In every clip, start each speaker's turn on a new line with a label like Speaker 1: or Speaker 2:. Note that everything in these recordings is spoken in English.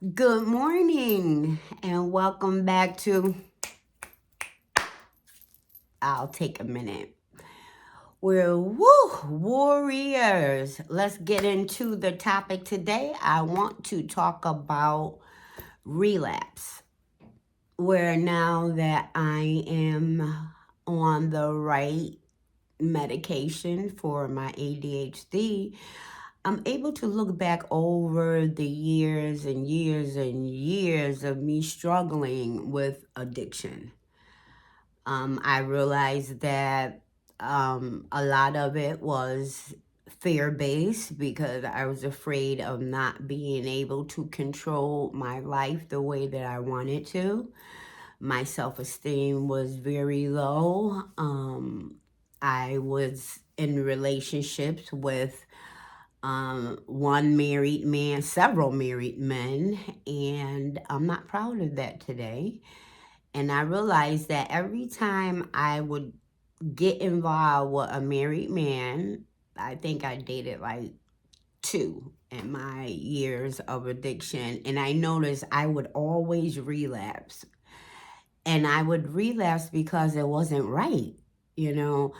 Speaker 1: Good morning and welcome back to I'll Take a Minute. We're warriors. Let's get into the topic today. I want to talk about relapse. Where now that I am on the right medication for my ADHD, I'm able to look back over the years and years and years of me struggling with addiction. I realized that a lot of it was fear based because I was afraid of not being able to control my life the way that I wanted to. My self esteem was very low. I was in relationships with one married man, several married men, and I'm not proud of that today. And I realized that every time I would get involved with a married man, I think I dated like two in my years of addiction. And I noticed I would always relapse. And I would relapse because it wasn't right. You know,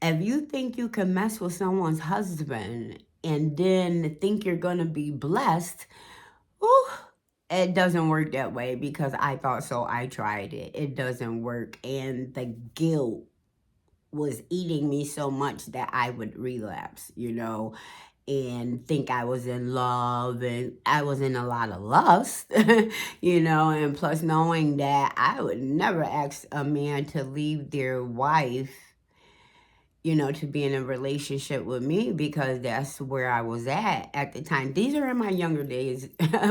Speaker 1: if you think you can mess with someone's husband and then think you're going to be blessed, ooh, it doesn't work that way because I thought so. I tried it. It doesn't work. And the guilt was eating me so much that I would relapse, and think I was in love and I was in a lot of lust, and plus knowing that I would never ask a man to leave their wife, to be in a relationship with me because that's where I was at the time. These are in my younger days,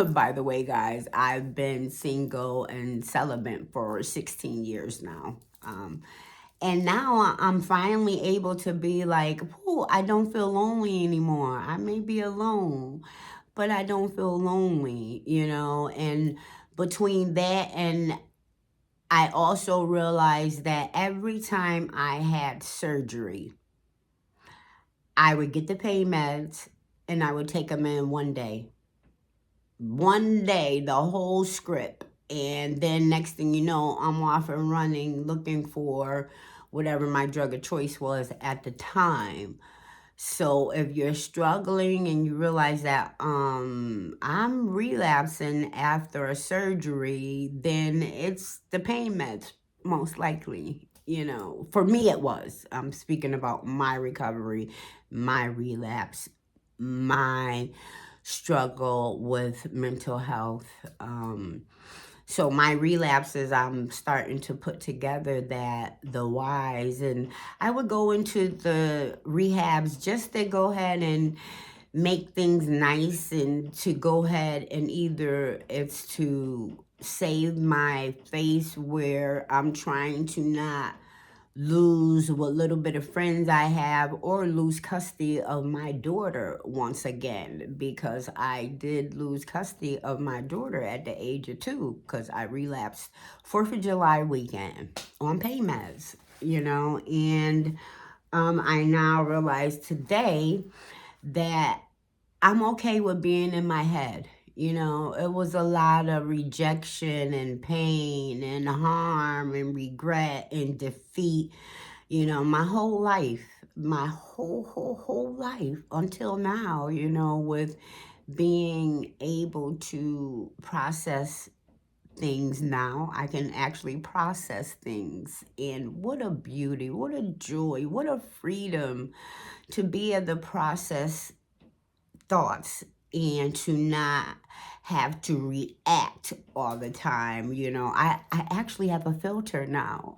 Speaker 1: by the way, guys. I've been single and celibate for 16 years now. And now I'm finally able to be like, oh, I don't feel lonely anymore. I may be alone, but I don't feel lonely, And between that and I also realized that every time I had surgery, I would get the pain meds and I would take them in one day. One day, the whole script. And then next thing you know, I'm off and running looking for whatever my drug of choice was at the time. So if you're struggling and you realize that I'm relapsing after a surgery, then it's the pain meds most likely. For me it was. I'm speaking about my recovery, my relapse, my struggle with mental health. So my relapses, I'm starting to put together that the whys, and I would go into the rehabs just to go ahead and make things nice and to go ahead and either it's to save my face where I'm trying to not lose what little bit of friends I have or lose custody of my daughter once again because I did lose custody of my daughter at the age of 2 because I relapsed 4th of July weekend on pain meds, and I now realize today that I'm okay with being in my head. It was a lot of rejection and pain and harm and regret and defeat, my whole life, my whole life until now, with being able to process things now. I can actually process things. And what a beauty, what a joy, what a freedom to be able to process thoughts and to not have to react all the time. I actually have a filter now,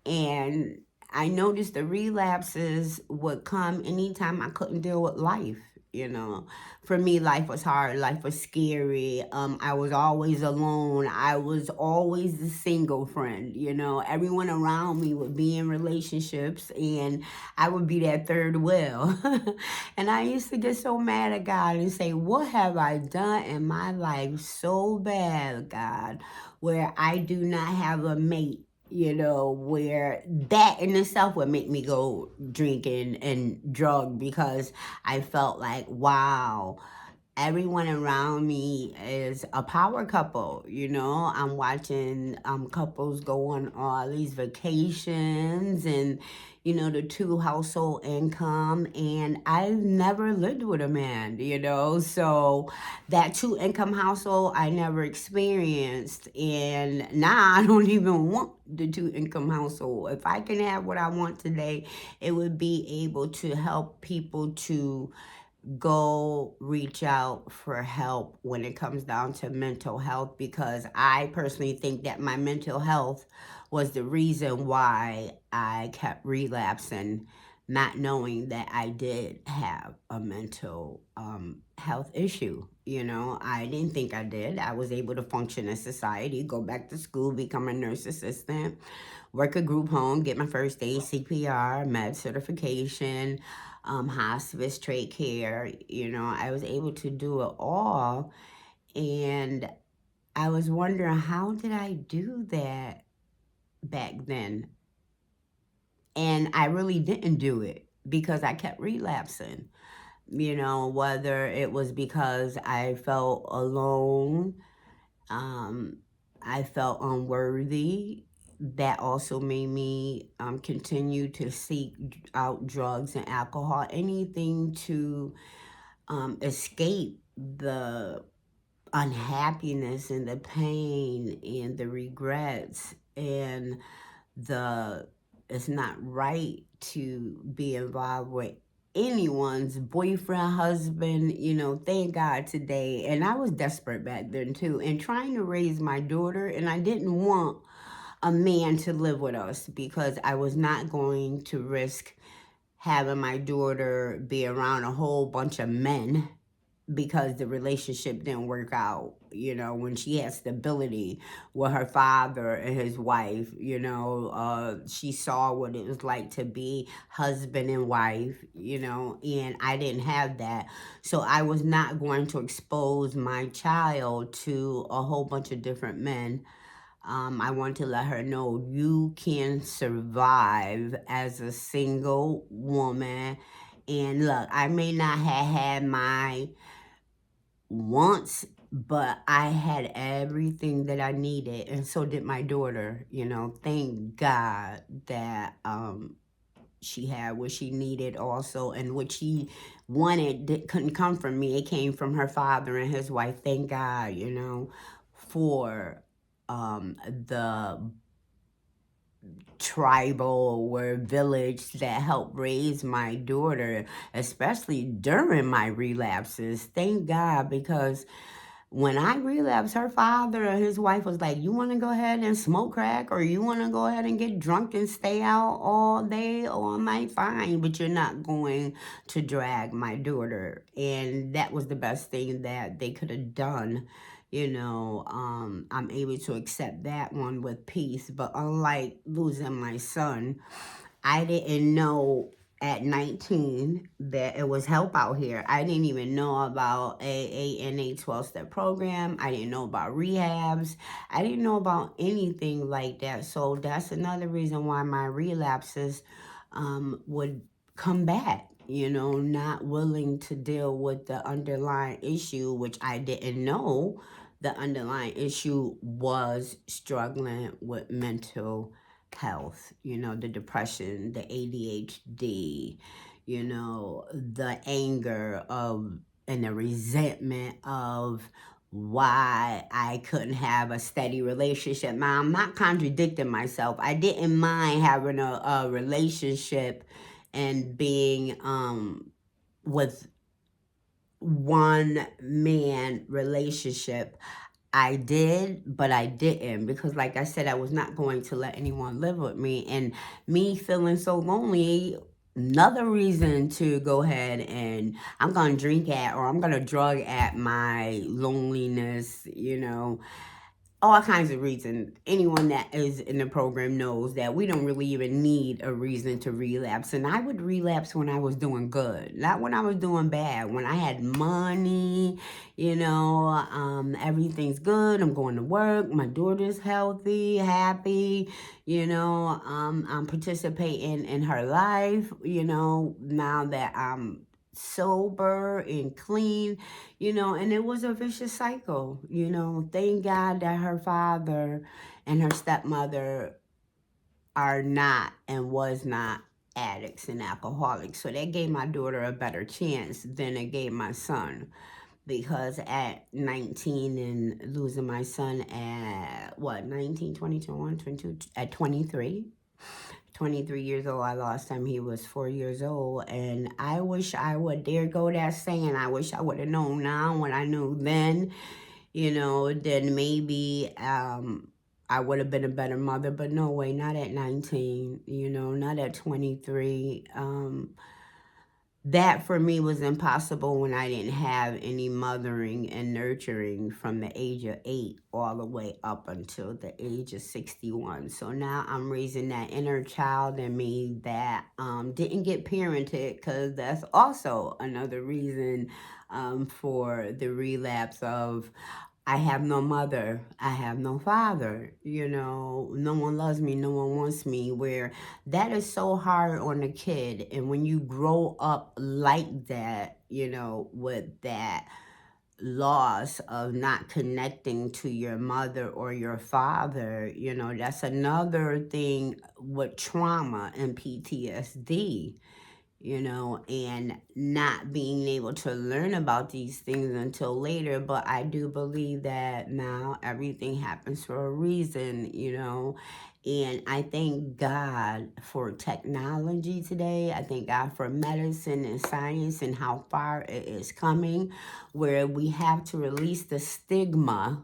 Speaker 1: and I noticed the relapses would come anytime I couldn't deal with life. For me, life was hard. Life was scary. I was always alone. I was always the single friend. Everyone around me would be in relationships, and I would be that third wheel. And I used to get so mad at God and say, "What have I done in my life so bad, God, where I do not have a mate?" Where that in itself would make me go drinking and drug because I felt like, wow, everyone around me is a power couple. I'm watching couples go on all these vacations, and the two household income, and I've never lived with a man, so that two income household I never experienced, and now I don't even want the two income household. If I can have what I want today, it would be able to help people to go reach out for help when it comes down to mental health, because I personally think that my mental health was the reason why I kept relapsing, not knowing that I did have a mental health issue. I didn't think I did. I was able to function in society, go back to school, become a nurse assistant, work a group home, get my first aid, CPR, med certification, hospice, trach care. I was able to do it all. And I was wondering, how did I do that back then? And I really didn't do it because I kept relapsing. Whether it was because I felt alone, um, I felt unworthy. That also made me continue to seek out drugs and alcohol, anything to escape the unhappiness and the pain and the regrets and the it's not right to be involved with anyone's boyfriend, husband, thank God today. And I was desperate back then too, and trying to raise my daughter, and I didn't want a man to live with us because I was not going to risk having my daughter be around a whole bunch of men because the relationship didn't work out. When she had stability with her father and his wife, she saw what it was like to be husband and wife, and I didn't have that. So I was not going to expose my child to a whole bunch of different men. I want to let her know you can survive as a single woman. And look, I may not have had my wants, but I had everything that I needed, and so did my daughter. Thank God that she had what she needed also, and what she wanted couldn't come from me. It came from her father and his wife. Thank God, for the tribal or village that helped raise my daughter, especially during my relapses. Thank God, because when I relapsed, her father or his wife was like, you want to go ahead and smoke crack, or you want to go ahead and get drunk and stay out all day, all night? Fine, but you're not going to drag my daughter. And that was the best thing that they could have done. I'm able to accept that one with peace. But unlike losing my son, I didn't know at 19 that it was help out here. I didn't even know about AA and a 12-step program. I didn't know about rehabs. I didn't know about anything like that. So that's another reason why my relapses would come back. Not willing to deal with the underlying issue, which I didn't know the underlying issue was struggling with mental health, the depression, the ADHD, the anger of and the resentment of why I couldn't have a steady relationship. Now, I'm not contradicting myself. I didn't mind having a relationship and being with one man relationship. I did, but I didn't, because like I said, I was not going to let anyone live with me. And me feeling so lonely, another reason to go ahead and I'm going to drink at, or I'm going to drug at my loneliness, all kinds of reasons. Anyone that is in the program knows that we don't really even need a reason to relapse. And I would relapse when I was doing good, not when I was doing bad. When I had money, everything's good. I'm going to work. My daughter's healthy, happy, I'm participating in her life, now that I'm sober and clean, and it was a vicious cycle. Thank God that her father and her stepmother are not and was not addicts and alcoholics. So that gave my daughter a better chance than it gave my son. Because at 19 and losing my son at 19, 20, 21, 22, at 23 years old, I lost him. He was 4 years old. And I wish I would, there go that saying, I wish I would have known now what I knew then, then maybe I would have been a better mother. But no way, not at 19, not at 23. That for me was impossible when I didn't have any mothering and nurturing from the age of 8 all the way up until the age of 61. So now I'm raising that inner child in me that didn't get parented, because that's also another reason for the relapse of I have no mother, I have no father, no one loves me, no one wants me, where that is so hard on a kid. And when you grow up like that, with that loss of not connecting to your mother or your father, that's another thing with trauma and PTSD, and not being able to learn about these things until later. But I do believe that now everything happens for a reason, and I thank God for technology today. I thank God for medicine and science and how far it is coming, where we have to release the stigma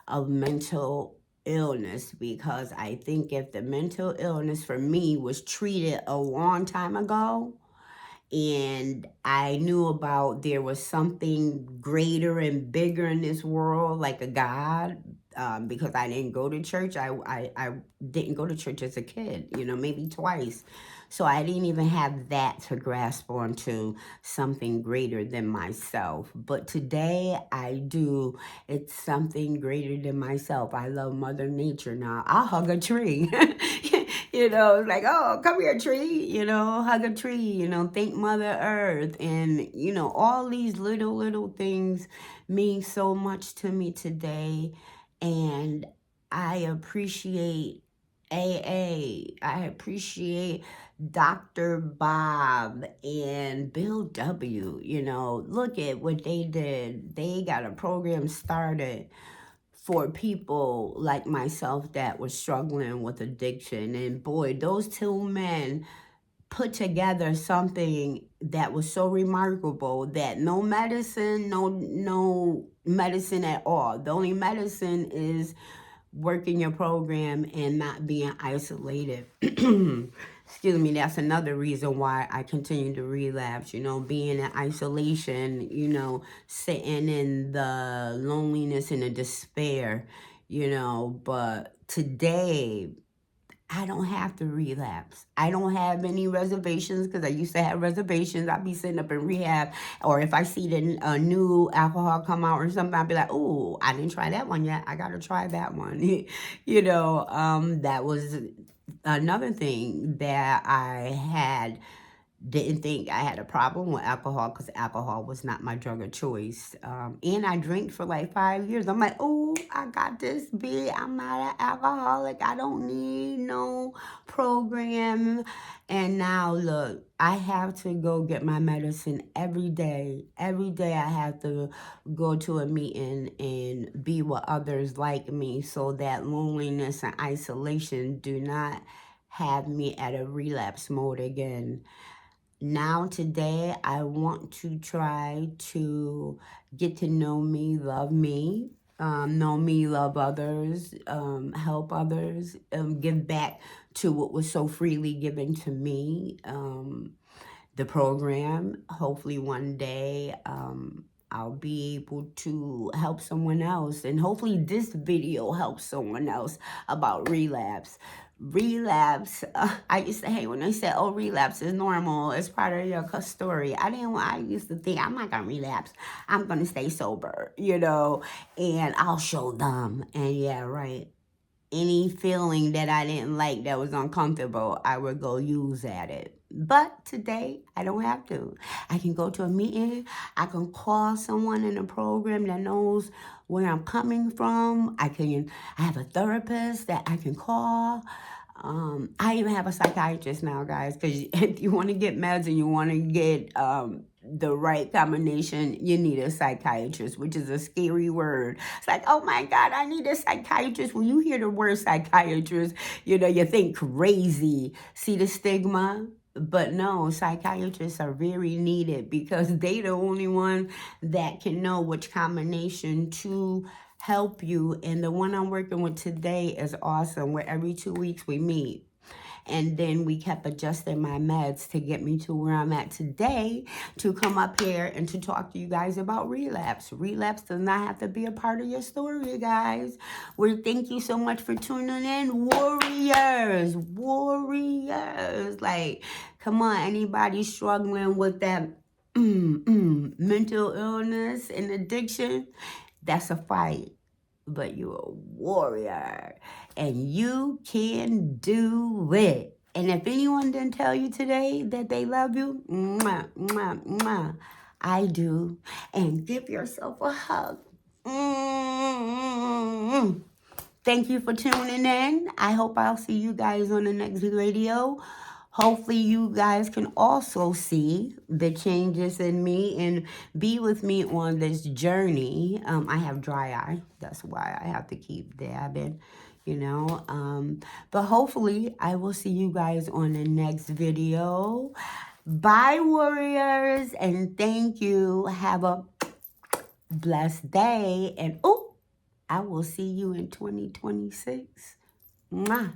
Speaker 1: of mental illness, because I think if the mental illness for me was treated a long time ago, and I knew about there was something greater and bigger in this world, like a God, because I didn't go to church. I didn't go to church as a kid, maybe twice. So I didn't even have that to grasp onto, something greater than myself. But today I do. It's something greater than myself. I love Mother Nature now. I'll hug a tree. Like, oh, come here, tree, hug a tree, thank Mother Earth. And, all these little things mean so much to me today. And I appreciate AA. I appreciate Dr. Bob and Bill W. Look at what they did. They got a program started for people like myself that was struggling with addiction. And boy, those two men put together something that was so remarkable, that no medicine, no medicine at all. The only medicine is working your program and not being isolated. Excuse me, that's another reason why I continue to relapse, being in isolation, sitting in the loneliness and the despair, but today I don't have to relapse. I don't have any reservations, because I used to have reservations. I'd be sitting up in rehab, or if I see a new alcohol come out or something, I'd be like, "Oh, I didn't try that one yet. I got to try that one." That was another thing that I had. Didn't think I had a problem with alcohol, because alcohol was not my drug of choice. And I drank for like 5 years. I'm like, oh, I got this big. I'm not an alcoholic. I don't need no program. And now look, I have to go get my medicine every day. Every day I have to go to a meeting and be with others like me, so that loneliness and isolation do not have me at a relapse mode again. Now, today, I want to try to get to know me, love others, help others, give back to what was so freely given to me. The program, hopefully one day, I'll be able to help someone else. And hopefully this video helps someone else about relapse. Relapse, I used to hate when they said, oh, relapse is normal, it's part of your story. I used to think, I'm not gonna relapse, I'm gonna stay sober, and I'll show them. And yeah, right, any feeling that I didn't like, that was uncomfortable, I would go use at it. But today, I don't have to. I can go to a meeting. I can call someone in the program that knows where I'm coming from. I have a therapist that I can call. I even have a psychiatrist now, guys, because if you want to get meds and you want to get the right combination, you need a psychiatrist, which is a scary word. It's like, oh my God, I need a psychiatrist. When you hear the word psychiatrist, you think crazy. See the stigma? But no, psychiatrists are very needed because they the only one that can know which combination to help you. And the one I'm working with today is awesome, where every 2 weeks we meet. And then we kept adjusting my meds to get me to where I'm at today, to come up here and to talk to you guys about relapse. Relapse does not have to be a part of your story, guys. Thank you so much for tuning in. Warriors. Like, come on, anybody struggling with that mental illness and addiction, that's a fight. But you're a warrior and you can do it. And if anyone didn't tell you today that they love you, mwah, mwah, mwah, I do. And give yourself a hug. Mm-hmm. Thank you for tuning in. I hope I'll see you guys on the next video. Hopefully you guys can also see the changes in me and be with me on this journey. I have dry eye. That's why I have to keep dabbing, But hopefully I will see you guys on the next video. Bye, warriors, and thank you. Have a blessed day. And I will see you in 2026. Mwah.